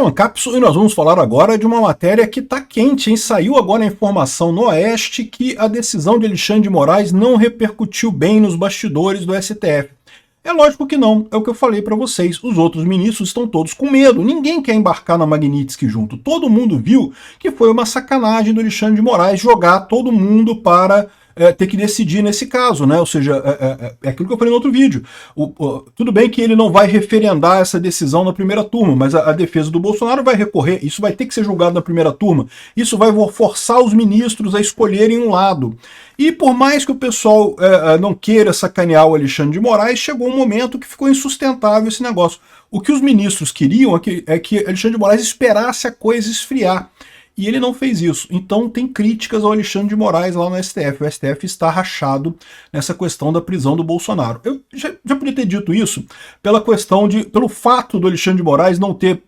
Ancapso, e nós vamos falar agora de uma matéria que está quente, hein? Saiu agora a informação no Oeste que a decisão de Alexandre de Moraes não repercutiu bem nos bastidores do STF. É lógico que não, é o que eu falei para vocês, os outros ministros estão todos com medo, ninguém quer embarcar na Magnitsky junto, todo mundo viu que foi uma sacanagem do Alexandre de Moraes jogar todo mundo para ter que decidir nesse caso, né? Ou seja, é aquilo que eu falei no outro vídeo. Tudo bem que ele não vai referendar essa decisão na primeira turma, mas a defesa do Bolsonaro vai recorrer, isso vai ter que ser julgado na primeira turma, isso vai forçar os ministros a escolherem um lado. E por mais que o pessoal não queira sacanear o Alexandre de Moraes, chegou um momento que ficou insustentável esse negócio. O que os ministros queriam é que Alexandre de Moraes esperasse a coisa esfriar. E ele não fez isso. Então tem críticas ao Alexandre de Moraes lá no STF. O STF está rachado nessa questão da prisão do Bolsonaro. Eu já podia ter dito isso pelo fato do Alexandre de Moraes não ter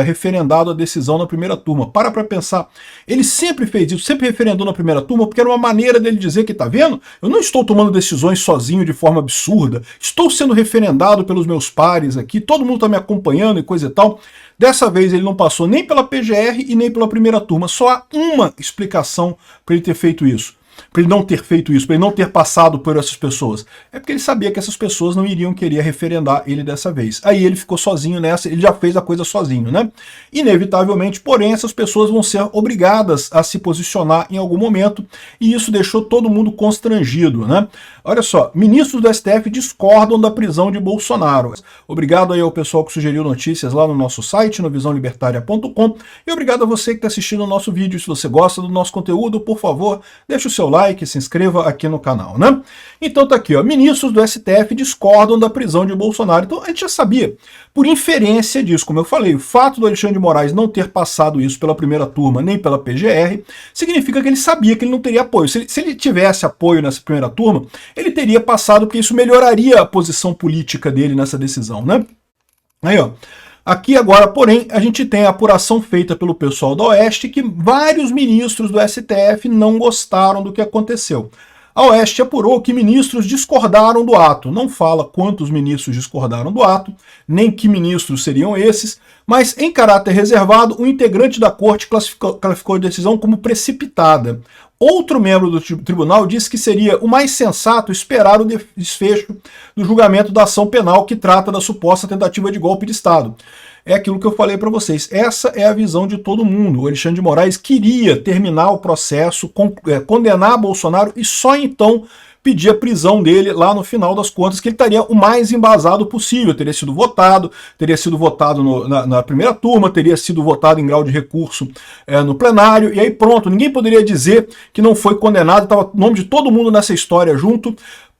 referendado a decisão na primeira turma. Para pensar. Ele sempre fez isso, sempre referendou na primeira turma, porque era uma maneira dele dizer que, tá vendo? Eu não estou tomando decisões sozinho de forma absurda. Estou sendo referendado pelos meus pares aqui, todo mundo está me acompanhando e coisa e tal. Dessa vez ele não passou nem pela PGR e nem pela primeira turma. Só há uma explicação para ele ter feito isso. Para ele não ter feito isso, para ele não ter passado por essas pessoas. É porque ele sabia que essas pessoas não iriam querer referendar ele dessa vez. Aí ele ficou sozinho nessa, ele já fez a coisa sozinho, né? Inevitavelmente, porém, essas pessoas vão ser obrigadas a se posicionar em algum momento, e isso deixou todo mundo constrangido, né? Olha só, ministros do STF discordam da prisão de Bolsonaro. Obrigado aí ao pessoal que sugeriu notícias lá no nosso site, no visãolibertaria.com, e obrigado a você que está assistindo o nosso vídeo. Se você gosta do nosso conteúdo, por favor, deixe o seu like, se inscreva aqui no canal, né? Então tá aqui, ó, ministros do STF discordam da prisão de Bolsonaro. Então a gente já sabia, por inferência disso, como eu falei, o fato do Alexandre de Moraes não ter passado isso pela primeira turma nem pela PGR, significa que ele sabia que ele não teria apoio. Se ele tivesse apoio nessa primeira turma, ele teria passado, porque isso melhoraria a posição política dele nessa decisão, né? Aí, ó. Aqui agora, porém, a gente tem a apuração feita pelo pessoal do Oeste que vários ministros do STF não gostaram do que aconteceu. A Oeste apurou que ministros discordaram do ato. Não fala quantos ministros discordaram do ato, nem que ministros seriam esses, mas em caráter reservado, o integrante da corte classificou a decisão como precipitada. Outro membro do tribunal disse que seria o mais sensato esperar o desfecho do julgamento da ação penal que trata da suposta tentativa de golpe de Estado. É aquilo que eu falei para vocês. Essa é a visão de todo mundo. O Alexandre de Moraes queria terminar o processo, condenar Bolsonaro e só então pedir a prisão dele lá no final das contas, que ele estaria o mais embasado possível. Teria sido votado na primeira turma, teria sido votado em grau de recurso no plenário, e aí pronto, ninguém poderia dizer que não foi condenado, estava o nome de todo mundo nessa história junto.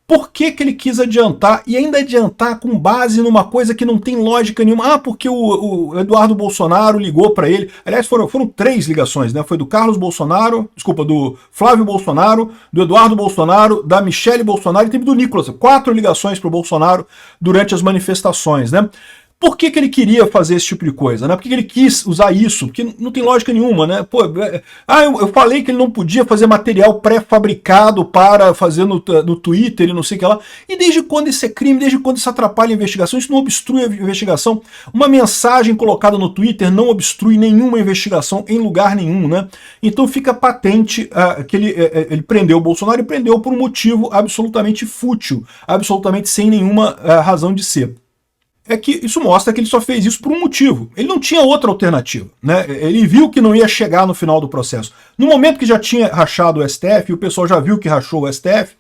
Por que ele quis adiantar, e ainda adiantar com base numa coisa que não tem lógica nenhuma? Ah, porque o Eduardo Bolsonaro ligou para ele. Aliás, foram 3 ligações, né? Foi do Carlos Bolsonaro, desculpa, do Flávio Bolsonaro, do Eduardo Bolsonaro, da Michele Bolsonaro e teve do Nicolas. 4 ligações para o Bolsonaro durante as manifestações, né? Por que ele queria fazer esse tipo de coisa, né? Por que ele quis usar isso? Porque não tem lógica nenhuma, né? Pô, eu falei que ele não podia fazer material pré-fabricado para fazer no Twitter e não sei o que lá. E desde quando isso é crime? Desde quando isso atrapalha a investigação? Isso não obstrui a investigação. Uma mensagem colocada no Twitter não obstrui nenhuma investigação em lugar nenhum, né? Então fica patente que ele prendeu o Bolsonaro e prendeu por um motivo absolutamente fútil, absolutamente sem nenhuma razão de ser. É que isso mostra que ele só fez isso por um motivo. Ele não tinha outra alternativa, né? Ele viu que não ia chegar no final do processo. No momento que já tinha rachado o STF, e o pessoal já viu que rachou o STF,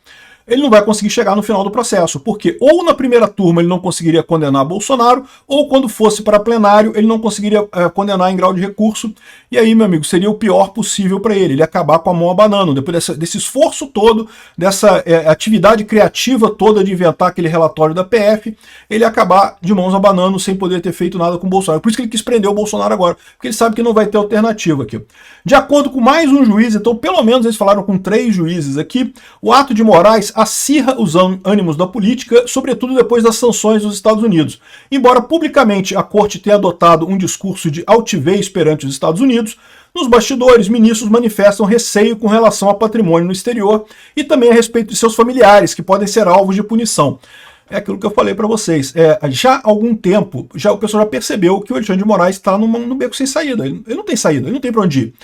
ele não vai conseguir chegar no final do processo, porque ou na primeira turma ele não conseguiria condenar Bolsonaro, ou quando fosse para plenário ele não conseguiria condenar em grau de recurso, e aí, meu amigo, seria o pior possível para ele ia acabar com a mão abanando, depois desse esforço todo, dessa atividade criativa toda de inventar aquele relatório da PF, ele ia acabar de mãos abanando sem poder ter feito nada com o Bolsonaro. Por isso que ele quis prender o Bolsonaro agora, porque ele sabe que não vai ter alternativa aqui. De acordo com mais um juiz, então pelo menos eles falaram com 3 juízes aqui, o ato de Moraes acirra os ânimos da política, sobretudo depois das sanções dos Estados Unidos. Embora publicamente a corte tenha adotado um discurso de altivez perante os Estados Unidos, nos bastidores, ministros manifestam receio com relação ao patrimônio no exterior e também a respeito de seus familiares, que podem ser alvos de punição. é aquilo que eu falei para vocês. Já há algum tempo, o pessoal já percebeu que o Alexandre de Moraes está num beco sem saída. Ele não tem saída, ele não tem para onde ir.